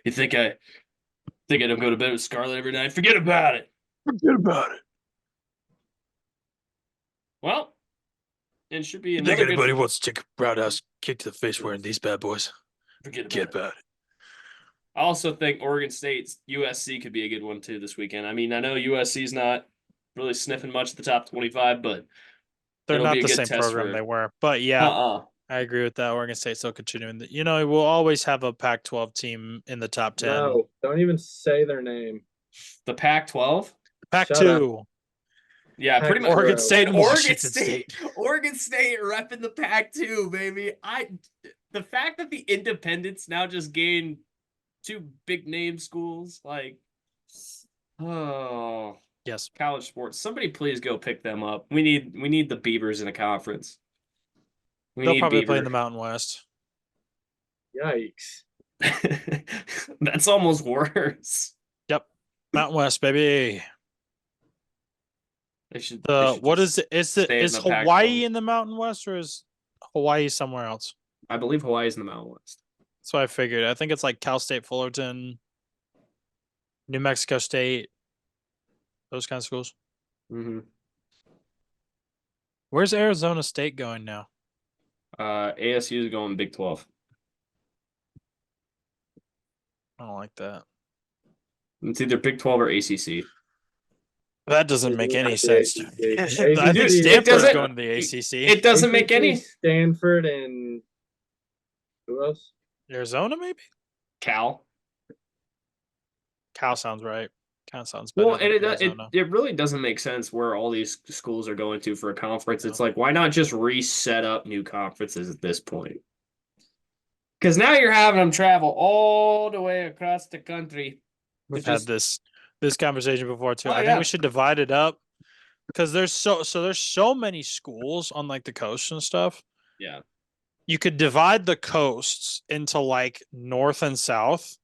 Speaker 2: You think I don't go to bed with Scarlett every night? Forget about it.
Speaker 1: Forget about it.
Speaker 2: Well, it should be
Speaker 1: You
Speaker 2: another
Speaker 1: think
Speaker 2: good.
Speaker 1: anybody wants to take a roundhouse kick to the face wearing these bad boys?
Speaker 2: Forget
Speaker 1: Get
Speaker 2: about it.
Speaker 1: about it.
Speaker 2: I also think Oregon State's USC could be a good one too this weekend. I mean, I know USC's not really sniffing much at the top 25, but
Speaker 1: They're
Speaker 2: it'll
Speaker 1: not
Speaker 2: be a
Speaker 1: the
Speaker 2: good
Speaker 1: same
Speaker 2: test
Speaker 1: program
Speaker 2: for-
Speaker 1: they were. But yeah,
Speaker 2: Uh-uh.
Speaker 1: I agree with that. Oregon State still continuing. You know, we'll always have a Pac-12 team in the top 10.
Speaker 3: no, don't even say their name.
Speaker 2: The Pac-12?
Speaker 1: Pac-2.
Speaker 2: Yeah, pretty much.
Speaker 1: Oregon State and
Speaker 2: Oregon
Speaker 1: Washington State.
Speaker 2: Oregon State repping the Pac-2, baby. The fact that the Independents now just gained 2 big name schools, like, oh,
Speaker 1: Yes.
Speaker 2: college sports. Somebody please go pick them up. We need the Beavers in a conference.
Speaker 1: They'll probably play in the Mountain West.
Speaker 3: Yikes.
Speaker 2: That's almost worse.
Speaker 1: Yep. Mountain West, baby.
Speaker 2: They should.
Speaker 1: What is it? Is
Speaker 2: Pac-12.
Speaker 1: Hawaii in the Mountain West or is Hawaii somewhere else?
Speaker 2: I believe Hawaii's in the Mountain West.
Speaker 1: So I figured. I think it's like Cal State Fullerton, New Mexico State, those kind of schools.
Speaker 2: Mm-hmm.
Speaker 1: Where's Arizona State going now?
Speaker 2: ASU is going Big 12.
Speaker 1: I don't like that.
Speaker 2: It's either Big 12 or ACC.
Speaker 1: That doesn't make any
Speaker 3: Not the
Speaker 1: sense. to me.
Speaker 3: ACC.
Speaker 1: I think
Speaker 3: ACC
Speaker 1: Stanford's
Speaker 2: doesn't-
Speaker 1: going to the ACC.
Speaker 2: It doesn't make
Speaker 3: ACC,
Speaker 2: any.
Speaker 3: Stanford and who else?
Speaker 1: Arizona, maybe?
Speaker 2: Cal.
Speaker 1: Cal sounds right. Cal sounds better
Speaker 2: Well,
Speaker 1: than
Speaker 2: and
Speaker 1: Arizona.
Speaker 2: it really doesn't make sense where all these schools are going to for a conference.
Speaker 1: No.
Speaker 2: It's like, why not just reset up new conferences at this point? Because now you're having them travel all the way across the country.
Speaker 1: We've
Speaker 2: It's
Speaker 1: had
Speaker 2: just-
Speaker 1: this conversation before too.
Speaker 2: Oh,
Speaker 1: I think
Speaker 2: yeah.
Speaker 1: we should divide it up because there's so many schools on like the coast and stuff.
Speaker 2: Yeah.
Speaker 1: You could divide the coasts into like north and south,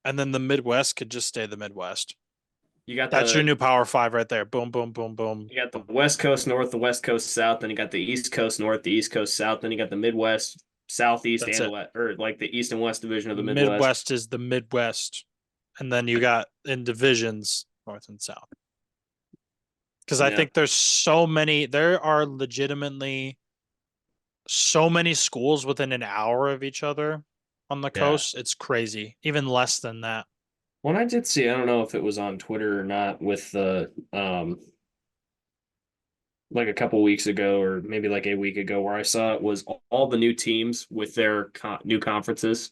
Speaker 1: and then the Midwest could just stay the Midwest.
Speaker 2: You got
Speaker 1: That's
Speaker 2: the
Speaker 1: your new Power Five right there. Boom, boom, boom, boom.
Speaker 2: you got the West Coast North, the West Coast South, then you got the East Coast North, the East Coast South, then you got the Midwest, Southeast,
Speaker 1: That's
Speaker 2: and
Speaker 1: it.
Speaker 2: West, or like the East and West division of the Midwest.
Speaker 1: Midwest is the Midwest, and then you got in divisions north and south. Because I
Speaker 2: Yeah.
Speaker 1: think there's so many. There are legitimately so many schools within an hour of each other on the
Speaker 2: Yeah.
Speaker 1: coast. It's crazy. Even less than that.
Speaker 2: One I did see, I don't know if it was on Twitter or not, with the like a couple weeks ago or maybe like a week ago, where I saw it was all the new teams with their new conferences.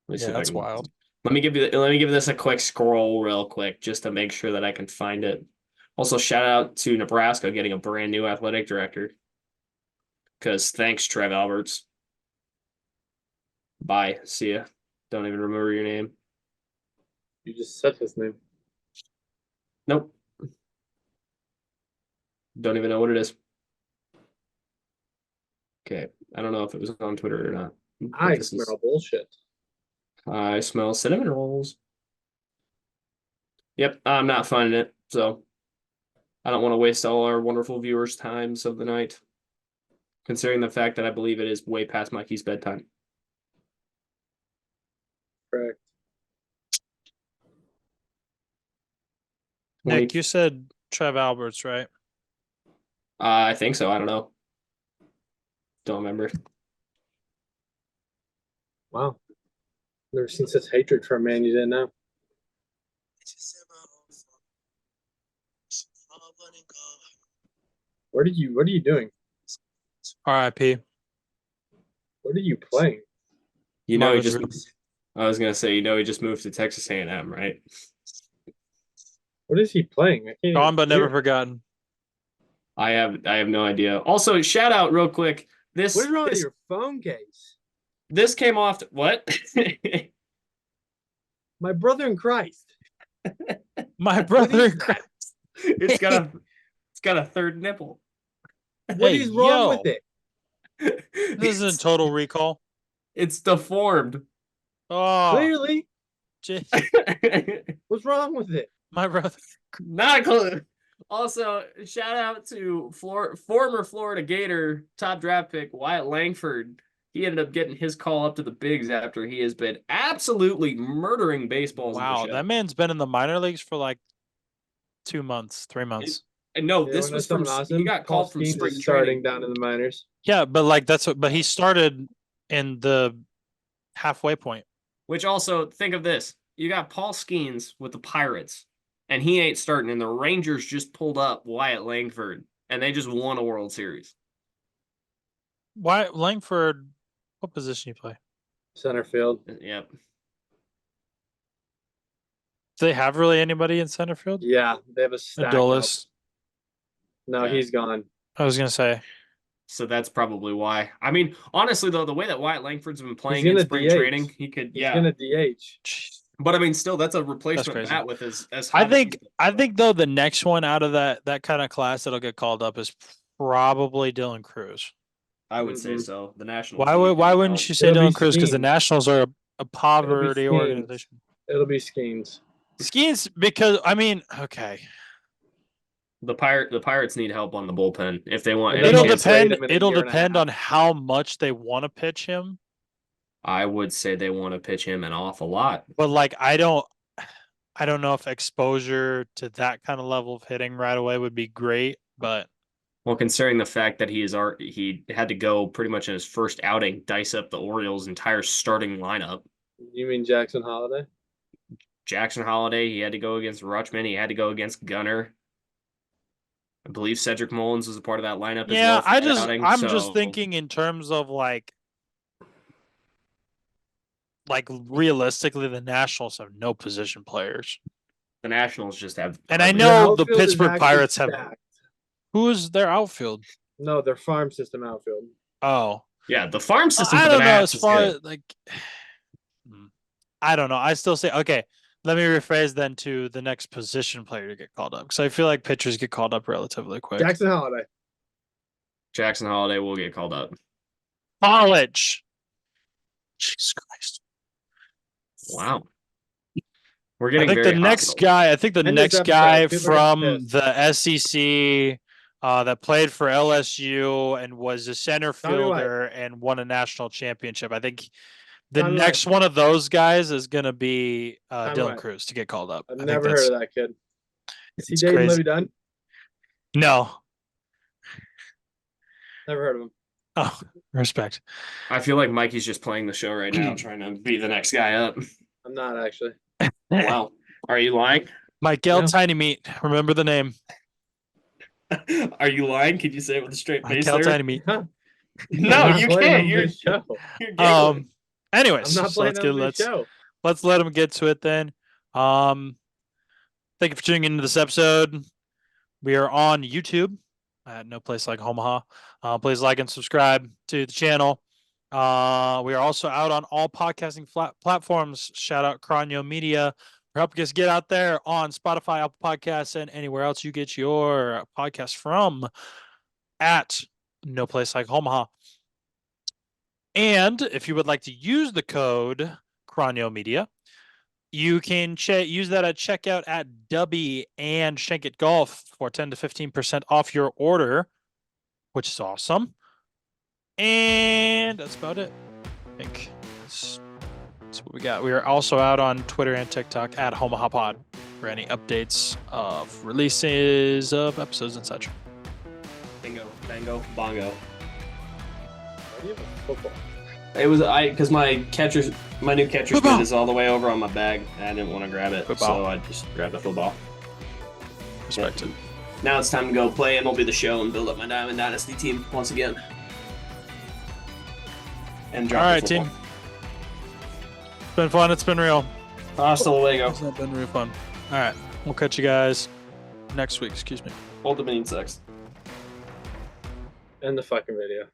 Speaker 2: Let me see
Speaker 1: Yeah,
Speaker 2: if I
Speaker 1: that's
Speaker 2: can-
Speaker 1: wild.
Speaker 2: Let me give this a quick scroll real quick just to make sure that I can find it. Also, shout out to Nebraska getting a brand new athletic director. Because thanks, Trev Alberts. Bye. See ya. Don't even remember your name.
Speaker 3: You just said his name.
Speaker 2: Nope. Don't even know what it is. Okay. I don't know if it was on Twitter or not. but
Speaker 3: I
Speaker 2: this
Speaker 3: smell
Speaker 2: is-
Speaker 3: bullshit.
Speaker 2: I smell cinnamon rolls. Yep, I'm not finding it, so I don't want to waste all our wonderful viewers' times of the night, considering the fact that I believe it is way past Mikey's bedtime.
Speaker 3: Correct.
Speaker 1: Nick, you said Trev Alberts, right?
Speaker 2: I think so. I don't know. Don't remember.
Speaker 3: Wow. Never seen such hatred for a man you didn't know. What are you doing?
Speaker 1: R.I.P.
Speaker 3: What are you playing?
Speaker 2: You know, he
Speaker 1: Marvin's
Speaker 2: just.
Speaker 1: Roots.
Speaker 2: I was gonna say, you know, he just moved to Texas A&M, right?
Speaker 3: What is he playing? I can't
Speaker 1: Gone
Speaker 3: even
Speaker 1: but never
Speaker 3: hear.
Speaker 1: forgotten.
Speaker 2: I have no idea. Also, shout out real quick. This
Speaker 3: What's wrong with
Speaker 2: this,
Speaker 3: your phone case?
Speaker 2: this came off. What?
Speaker 3: My brother in Christ.
Speaker 1: My brother.
Speaker 3: is that?
Speaker 2: It's got a third nipple.
Speaker 3: What
Speaker 1: Hey,
Speaker 3: is wrong
Speaker 1: yo.
Speaker 3: with it?
Speaker 1: This isn't Total Recall.
Speaker 2: It's deformed.
Speaker 1: Oh,
Speaker 3: Clearly,
Speaker 1: j-
Speaker 3: what's wrong with it?
Speaker 1: my brother.
Speaker 2: Not a clue. Also, shout out to former Florida Gator top draft pick Wyatt Langford. He ended up getting his call up to the bigs after he has been absolutely murdering baseballs.
Speaker 1: Wow,
Speaker 2: in the
Speaker 1: that
Speaker 2: show.
Speaker 1: man's been in the minor leagues for like 2 months, 3 months.
Speaker 2: And no,
Speaker 3: You
Speaker 2: this
Speaker 3: wanna know
Speaker 2: was from
Speaker 3: something awesome?
Speaker 2: he got
Speaker 3: Paul
Speaker 2: called from
Speaker 3: Skeens
Speaker 2: spring
Speaker 3: is starting
Speaker 2: training.
Speaker 3: down in the minors.
Speaker 1: Yeah, but like but he started in the halfway point.
Speaker 2: Which also, think of this. You got Paul Skeens with the Pirates, and he ain't starting, and the Rangers just pulled up Wyatt Langford, and they just won a World Series.
Speaker 1: Why Langford? What position you play?
Speaker 3: Center field.
Speaker 2: Yep.
Speaker 1: Do they have really anybody in center field?
Speaker 3: Yeah, they have a stack.
Speaker 1: Adolis.
Speaker 3: No,
Speaker 2: Yeah.
Speaker 3: he's gone.
Speaker 1: I was gonna say.
Speaker 2: So that's probably why. I mean, honestly, though, the way that Wyatt Langford's been playing
Speaker 3: gonna
Speaker 2: in spring
Speaker 3: DH.
Speaker 2: training, he could,
Speaker 3: He's
Speaker 2: yeah.
Speaker 3: gonna DH.
Speaker 1: Jeez.
Speaker 2: But I mean, still, that's a replacement
Speaker 1: crazy.
Speaker 2: bat with as
Speaker 1: I
Speaker 2: hot as he's been.
Speaker 1: think though the next one out of that kind of class that'll get called up is probably Dylan Cruz.
Speaker 2: I would say
Speaker 3: Mhm.
Speaker 2: so. The Nationals.
Speaker 1: Why wouldn't you say
Speaker 3: It'll be
Speaker 1: Dylan Cruz? Because the
Speaker 3: Skeens.
Speaker 1: Nationals are a poverty
Speaker 3: Skeens.
Speaker 1: organization.
Speaker 3: It'll be Skeens.
Speaker 1: Skeens, because I mean, okay,
Speaker 2: The Pirates need help on the bullpen if they want
Speaker 3: And
Speaker 2: any
Speaker 3: then
Speaker 1: it'll
Speaker 3: they'll
Speaker 2: chance.
Speaker 3: trade
Speaker 1: depend.
Speaker 3: him in a
Speaker 1: It'll
Speaker 3: year and a
Speaker 1: depend
Speaker 3: half.
Speaker 1: on how much they want to pitch him.
Speaker 2: I would say they want to pitch him an awful lot.
Speaker 1: But like, I don't know if exposure to that kind of level of hitting right away would be great. But
Speaker 2: Well, considering the fact that he had to go pretty much in his first outing, dice up the Orioles' entire starting lineup.
Speaker 3: You mean Jackson Holiday?
Speaker 2: Jackson Holiday, he had to go against Rutschman. He had to go against Gunner. I believe Cedric Mullins was a part of that lineup as well.
Speaker 1: I'm just thinking in terms of like realistically, the Nationals have no position players.
Speaker 2: The Nationals just have.
Speaker 1: And I know the
Speaker 3: Their outfield is
Speaker 1: Pittsburgh
Speaker 3: actually
Speaker 1: Pirates have.
Speaker 3: stacked.
Speaker 1: Who is their outfield?
Speaker 3: No, their farm system outfield.
Speaker 1: Oh,
Speaker 2: Yeah, the farm system.
Speaker 1: I
Speaker 2: for the
Speaker 1: don't know.
Speaker 2: Nats
Speaker 1: As
Speaker 2: is
Speaker 1: far
Speaker 2: good.
Speaker 1: as like, I don't know. I still say okay. Let me rephrase then to the next position player to get called up because I feel like pitchers get called up relatively quick.
Speaker 3: Jackson Holiday.
Speaker 2: Jackson Holiday will get called up.
Speaker 1: College. Jesus Christ.
Speaker 2: Wow. We're
Speaker 1: I
Speaker 2: getting
Speaker 1: think
Speaker 2: very
Speaker 1: the next
Speaker 2: hospitable.
Speaker 1: guy. I think the
Speaker 3: End this
Speaker 1: next
Speaker 3: episode.
Speaker 1: guy
Speaker 3: People are gonna
Speaker 1: from
Speaker 3: piss.
Speaker 1: the SEC that played for LSU and was a center
Speaker 3: Tommy White.
Speaker 1: fielder and won a national championship. I think the
Speaker 3: Tommy
Speaker 1: next one of those guys is going to be
Speaker 3: Tommy
Speaker 1: Dylan
Speaker 3: White.
Speaker 1: Cruz to get called up.
Speaker 3: I've
Speaker 1: I think
Speaker 3: never heard of that kid. Is he
Speaker 1: it's
Speaker 3: dating
Speaker 1: crazy.
Speaker 3: Livy Dunn?
Speaker 1: No.
Speaker 3: Never heard of him.
Speaker 1: Oh, respect.
Speaker 2: I feel like Mikey's just playing the show right now, trying to be the next guy up.
Speaker 3: I'm not actually.
Speaker 2: Wow. Are you lying?
Speaker 1: Michael
Speaker 3: No.
Speaker 1: Tiny Meat. Remember the name.
Speaker 2: Are you lying? Can you say it with a straight face
Speaker 1: Michael
Speaker 2: there?
Speaker 1: Tiny Meat.
Speaker 3: Huh?
Speaker 2: No,
Speaker 3: I'm not
Speaker 2: you
Speaker 3: playing
Speaker 2: can't.
Speaker 3: on
Speaker 2: You're
Speaker 3: this show.
Speaker 2: giggling.
Speaker 1: Anyways,
Speaker 3: I'm not
Speaker 1: so
Speaker 3: playing on this show.
Speaker 1: let's let him get to it then. Thank you for tuning into this episode. We are on YouTube at No Place Like Homaha. Please like and subscribe to the channel. We are also out on all podcasting platforms. Shout out Cronio Media for helping us get out there on Spotify, Apple Podcasts, and anywhere else you get your podcast from at No Place Like Homaha. And if you would like to use the code Cronio Media, you can use that at checkout at Dubby and Shankit Golf for 10 to 15% off your order, which is awesome. And that's about it. I think that's what we got. We are also out on Twitter and TikTok at Homaha Pod for any updates of releases of episodes and such.
Speaker 2: Bingo, bango, bongo.
Speaker 3: Why do you have a football?
Speaker 2: It was because my new catcher's
Speaker 1: Football.
Speaker 2: mitt is all the way over on my bag. And I didn't want to grab it,
Speaker 1: Football.
Speaker 2: so I just grabbed the football.
Speaker 1: Respected.
Speaker 2: Now it's time to go play MLB The Show and build up my Diamond Dynasty team once again. And drop
Speaker 1: All
Speaker 2: the
Speaker 1: right, team.
Speaker 2: football.
Speaker 1: It's been fun. It's been real.
Speaker 2: Hasta luego.
Speaker 1: It's been real fun. All right. We'll catch you guys next week. Excuse me.
Speaker 2: Old Dominion sucks.
Speaker 3: End the fucking video.